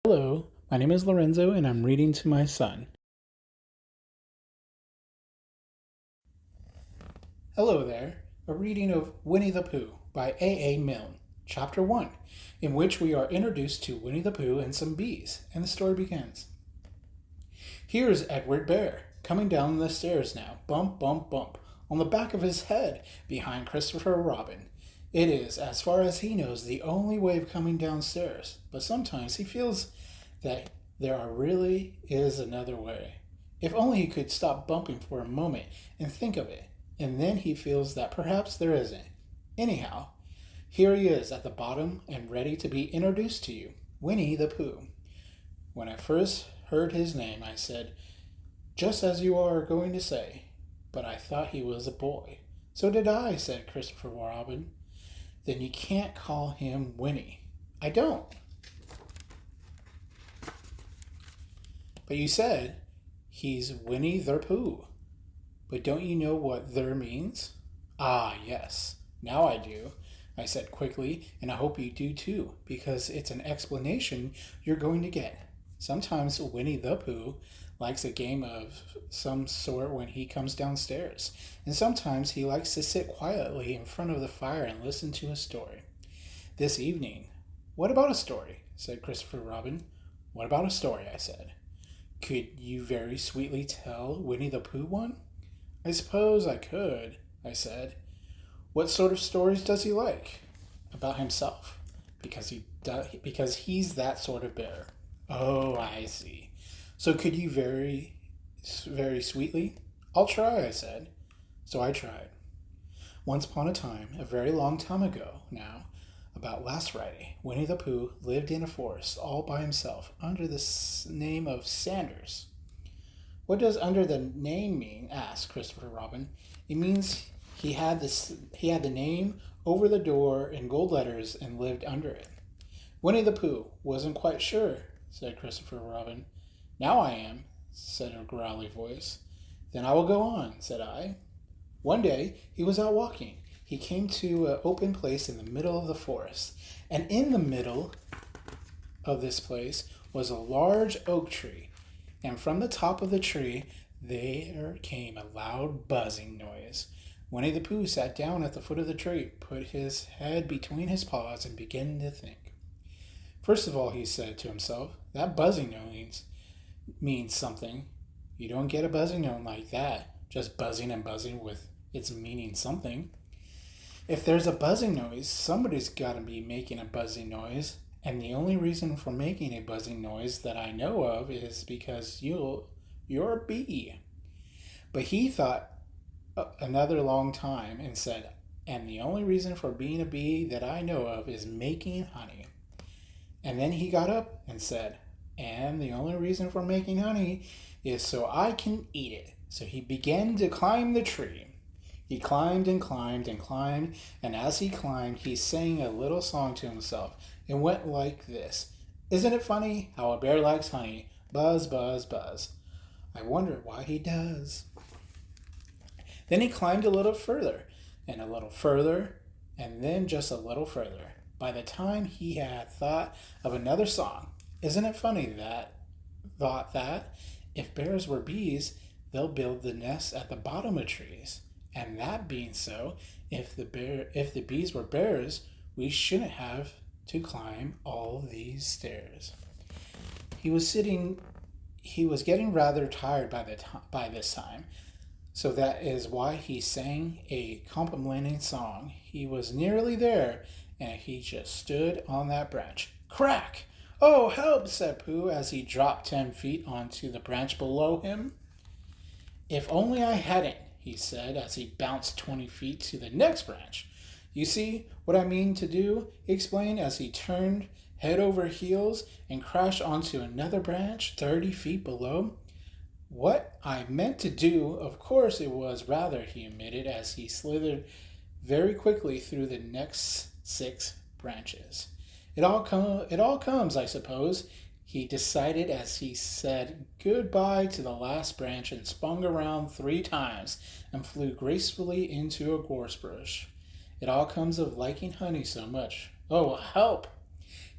Hello, my name is Lorenzo and I'm reading to my son. Hello there, a reading of Winne-the-Pooh by A. Milne, Chapter 1, in which we are introduced to Winne-the-Pooh and some bees, and the story begins. Here is Edward Bear, coming down the stairs now, bump, bump, bump, on the back of his head, behind Christopher Robin. It is, as far as he knows, the only way of coming downstairs, but sometimes he feels that there really is another way. If only he could stop bumping for a moment and think of it, and then he feels that perhaps there isn't. Anyhow, here he is at the bottom and ready to be introduced to you, Winne-the-Pooh. When I first heard his name, I said, just as you are going to say, but I thought he was a boy. So did I, said Christopher Robin. Then you can't call him Winnie. I don't. But you said he's Winne-the-Pooh. But don't you know what "there" means? Ah, yes. Now I do, I said quickly, and I hope you do too, because it's an explanation you're going to get. Sometimes Winne-the-Pooh likes a game of some sort when he comes downstairs, and sometimes he likes to sit quietly in front of the fire and listen to a story. This evening, what about a story? Said Christopher Robin. What about a story? I said. Could you very sweetly tell Winne-the-Pooh one? I suppose I could, I said. What sort of stories does he like? About himself, because he's that sort of bear. Oh, I see. So could you very, very sweetly? I'll try, I said. So I tried. Once upon a time, a very long time ago now, about last Friday, Winne-the-Pooh lived in a forest all by himself under the name of Sanders. What does under the name mean? Asked Christopher Robin. It means he had the name over the door in gold letters and lived under it. Winne-the-Pooh wasn't quite sure, said Christopher Robin. Now I am, said a growly voice. Then I will go on, said I. One day he was out walking. He came to an open place in the middle of the forest, and in the middle of this place was a large oak tree, and from the top of the tree there came a loud buzzing noise. Winne-the-Pooh sat down at the foot of the tree, put his head between his paws, and began to think. First of all, he said to himself, that buzzing noise means something. You don't get a buzzing note like that, just buzzing and buzzing with its meaning something. If there's a buzzing noise, somebody's got to be making a buzzing noise, and the only reason for making a buzzing noise that I know of is because you're a bee. But he thought another long time and said, and the only reason for being a bee that I know of is making honey. And then he got up and said, and the only reason for making honey is so I can eat it. So he began to climb the tree. He climbed and climbed and climbed, and as he climbed, he sang a little song to himself. It went like this. Isn't it funny how a bear likes honey? Buzz, buzz, buzz. I wonder why he does. Then he climbed a little further, and a little further, and then just a little further. By the time he had thought of another song, isn't it funny that if bears were bees, they'll build the nests at the bottom of trees. And that being so, if the bees were bears, we shouldn't have to climb all these stairs. He was getting rather tired by this time, so that is why he sang a complimenting song. He was nearly there, and he just stood on that branch. Crack! Oh, help, said Pooh as he dropped 10 feet onto the branch below him. If only I hadn't, he said as he bounced 20 feet to the next branch. You see what I mean to do? He explained as he turned head over heels and crashed onto another branch 30 feet below. What I meant to do, of course it was rather, he admitted as he slithered very quickly through the next 6 branches. It all comes, I suppose, he decided as he said goodbye to the last branch and spun around 3 times and flew gracefully into a gorse bush. It all comes of liking honey so much. Oh, help!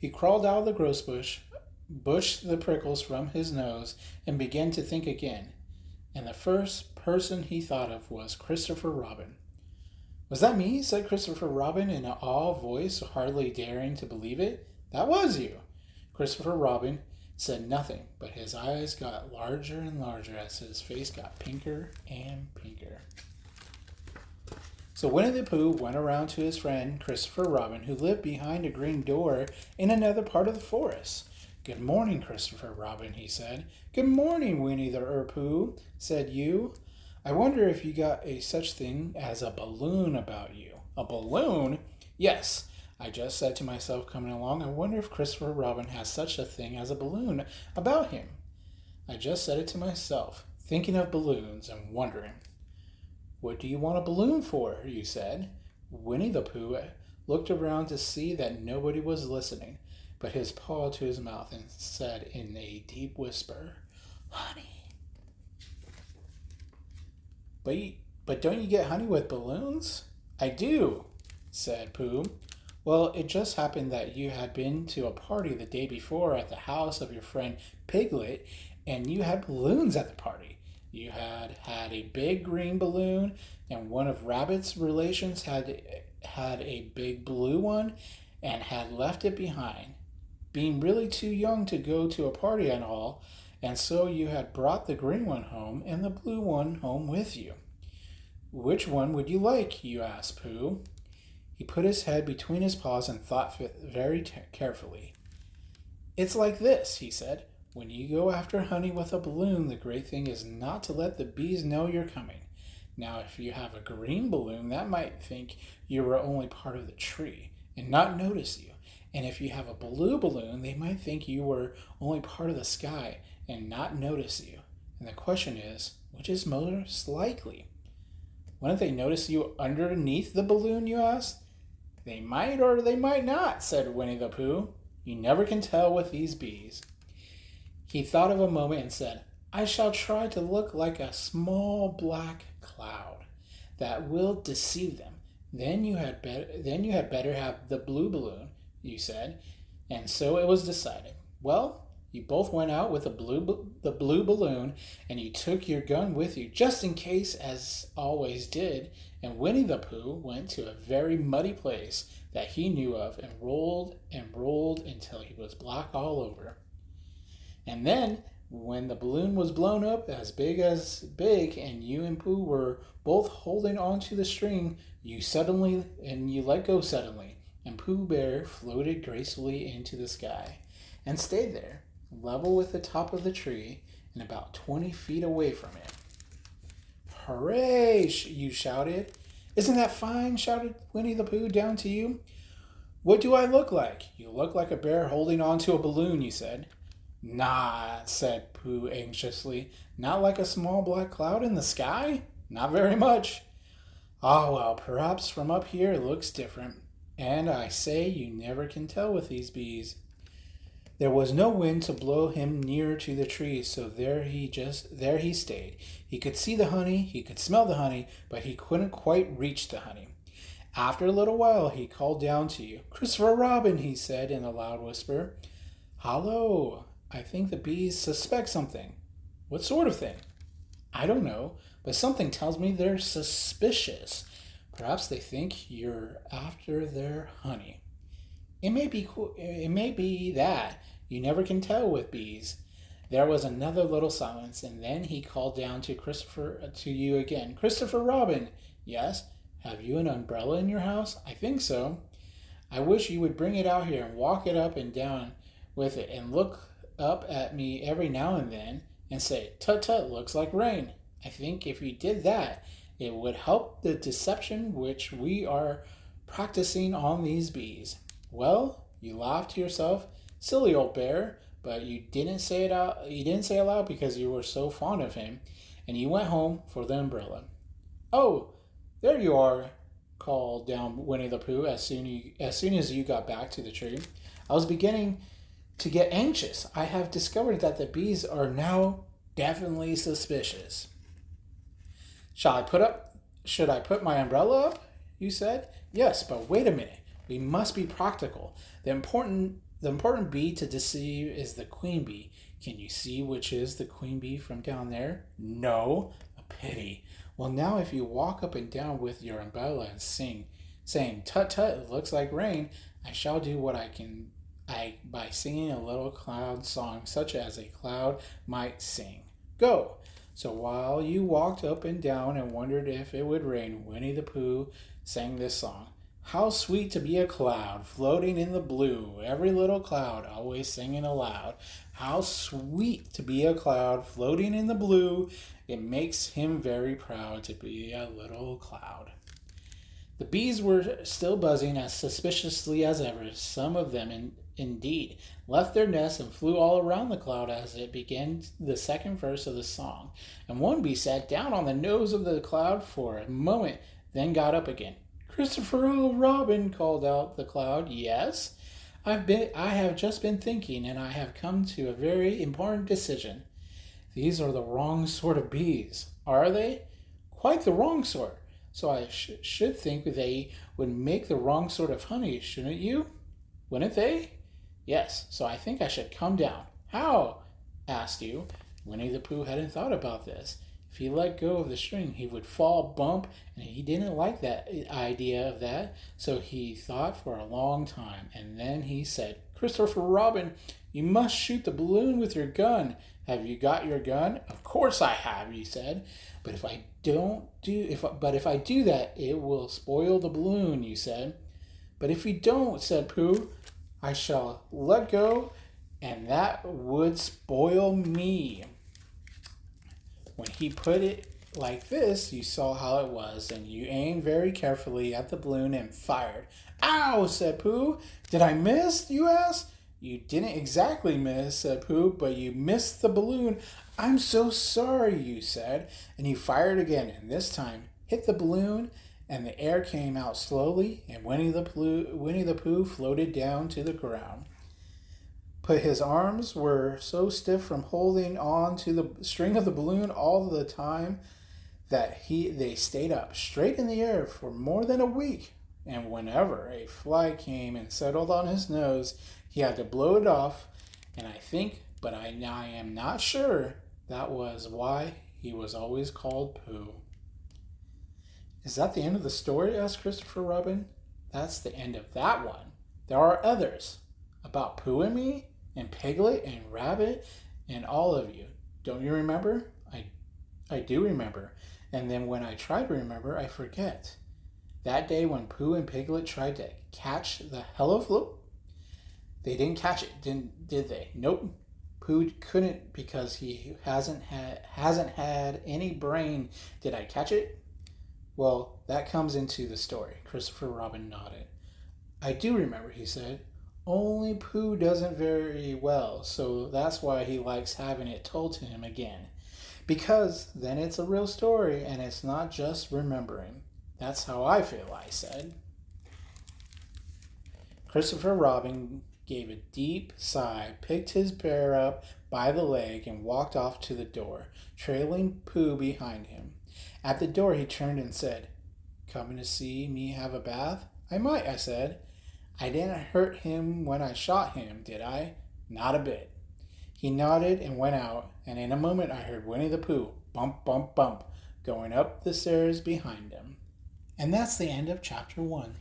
He crawled out of the gorse bush pushed the prickles from his nose and began to think again. And the first person he thought of was Christopher Robin. Was that me? Said Christopher Robin in an awed voice, hardly daring to believe it. That was you. Christopher Robin said nothing, but his eyes got larger and larger as his face got pinker and pinker. So Winne-the-Pooh went around to his friend Christopher Robin, who lived behind a green door in another part of the forest. Good morning, Christopher Robin, he said. Good morning, Winne-the-Pooh, said you. I wonder if you got a such thing as a balloon about you. A balloon? Yes. I just said to myself coming along, I wonder if Christopher Robin has such a thing as a balloon about him. I just said it to myself, thinking of balloons and wondering. What do you want a balloon for? You said. Winne-the-Pooh looked around to see that nobody was listening, but his paw to his mouth and said in a deep whisper, Honey. But don't you get honey with balloons? I do, said Pooh. Well, it just happened that you had been to a party the day before at the house of your friend Piglet, and you had balloons at the party. You had a big green balloon, and one of Rabbit's relations had a big blue one and had left it behind, being really too young to go to a party and all, and so you had brought the green one home and the blue one home with you. Which one would you like? You asked Pooh. He put his head between his paws and thought very carefully. It's like this, he said. When you go after honey with a balloon, the great thing is not to let the bees know you're coming. Now, if you have a green balloon, that might think you were only part of the tree and not notice you. And if you have a blue balloon, they might think you were only part of the sky and not notice you. And the question is, which is most likely? Wouldn't they notice you underneath the balloon, you asked? They might or they might not, said Winne-the-Pooh. You never can tell with these bees. He thought of a moment and said, I shall try to look like a small black cloud. That will deceive them. Then you had better have the blue balloon, you said. And so it was decided. Well, you both went out with the blue balloon, and you took your gun with you, just in case, as always did, and Winne-the-Pooh went to a very muddy place that he knew of and rolled until he was black all over. And then, when the balloon was blown up as big and you and Pooh were both holding onto the string, you let go suddenly, and Pooh Bear floated gracefully into the sky and stayed there, level with the top of the tree and about 20 feet away from it. Hooray! You shouted. Isn't that fine? Shouted Winne-the-Pooh down to you. What do I look like? You look like a bear holding onto a balloon, you said. Nah, said Pooh anxiously. Not like a small black cloud in the sky? Not very much. Ah, well, perhaps from up here it looks different. And I say you never can tell with these bees. There was no wind to blow him nearer to the trees, so there he stayed. He could see the honey, he could smell the honey, but he couldn't quite reach the honey. After a little while, he called down to you. Christopher Robin, he said in a loud whisper. Hello, I think the bees suspect something. What sort of thing? I don't know, but something tells me they're suspicious. Perhaps they think you're after their honey. It may be that. You never can tell with bees. There was another little silence, and then he called down to you again. Christopher Robin. Yes? Have you an umbrella in your house? I think so. I wish you would bring it out here and walk it up and down with it and look up at me every now and then and say, Tut tut, looks like rain. I think if you did that, it would help the deception which we are practicing on these bees. Well, you laughed to yourself, silly old bear, but you didn't say it out. You didn't say it loud because you were so fond of him, and you went home for the umbrella. Oh, there you are, called down Winne-the-Pooh as soon as you got back to the tree. I was beginning to get anxious. I have discovered that the bees are now definitely suspicious. Should I put my umbrella up? You said. Yes, but wait a minute. We must be practical. The important The important bee to deceive is the queen bee. Can you see which is the queen bee from down there? No? A pity. Well, now if you walk up and down with your umbrella and sing, saying, "Tut tut, it looks like rain," I shall do what I can by singing a little cloud song such as a cloud might sing. Go! So while you walked up and down and wondered if it would rain, Winnie-the-Pooh sang this song. How sweet to be a cloud floating in the blue, every little cloud always singing aloud. How sweet to be a cloud floating in the blue, it makes him very proud to be a little cloud. The bees were still buzzing as suspiciously as ever. Some of them, indeed, left their nests and flew all around the cloud as it began the second verse of the song. And one bee sat down on the nose of the cloud for a moment, then got up again. "Christopher Robin," called out the cloud. "Yes? I have just been thinking, and I have come to a very important decision. These are the wrong sort of bees." "Are they?" "Quite the wrong sort. So I should think they would make the wrong sort of honey, shouldn't you?" "Wouldn't they?" "Yes, so I think I should come down." "How?" asked you. Winnie-the-Pooh hadn't thought about this. If he let go of the string, he would fall bump, and he didn't like that idea of that, so he thought for a long time, and then he said, "Christopher Robin, you must shoot the balloon with your gun. Have you got your gun?" "Of course I have," he said. But if I do that, it will spoil the balloon," you said. "But if you don't," said Pooh, "I shall let go, and that would spoil me." When he put it like this, you saw how it was, and you aimed very carefully at the balloon and fired. "Ow!" said Pooh. "Did I miss?" you asked. "You didn't exactly miss," said Pooh, "but you missed the balloon." "I'm so sorry," you said, and you fired again, and this time hit the balloon, and the air came out slowly, and Winnie-the-Pooh floated down to the ground. But his arms were so stiff from holding on to the string of the balloon all the time that they stayed up straight in the air for more than a week. And whenever a fly came and settled on his nose, he had to blow it off. And I think, but I am not sure, that was why he was always called Pooh. "Is that the end of the story?" asked Christopher Robin. "That's the end of that one. There are others about Pooh and me, and Piglet and Rabbit and all of you. Don't you remember?" I do remember. And then when I try to remember, I forget. That day when Pooh and Piglet tried to catch the hello-float, they didn't catch it, did they? Nope. Pooh couldn't because he hasn't had any brain. Did I catch it? Well, that comes into the story. Christopher Robin nodded. "I do remember," he said. "Only Pooh doesn't very well, so that's why he likes having it told to him again. Because then it's a real story, and it's not just remembering. That's how I feel," I said. Christopher Robin gave a deep sigh, picked his bear up by the leg, and walked off to the door, trailing Pooh behind him. At the door he turned and said, "Coming to see me have a bath?" "I might," I said. "I didn't hurt him when I shot him, did I?" "Not a bit." He nodded and went out, and in a moment I heard Winnie-the-Pooh, bump, bump, bump, going up the stairs behind him. And that's the end of chapter 1.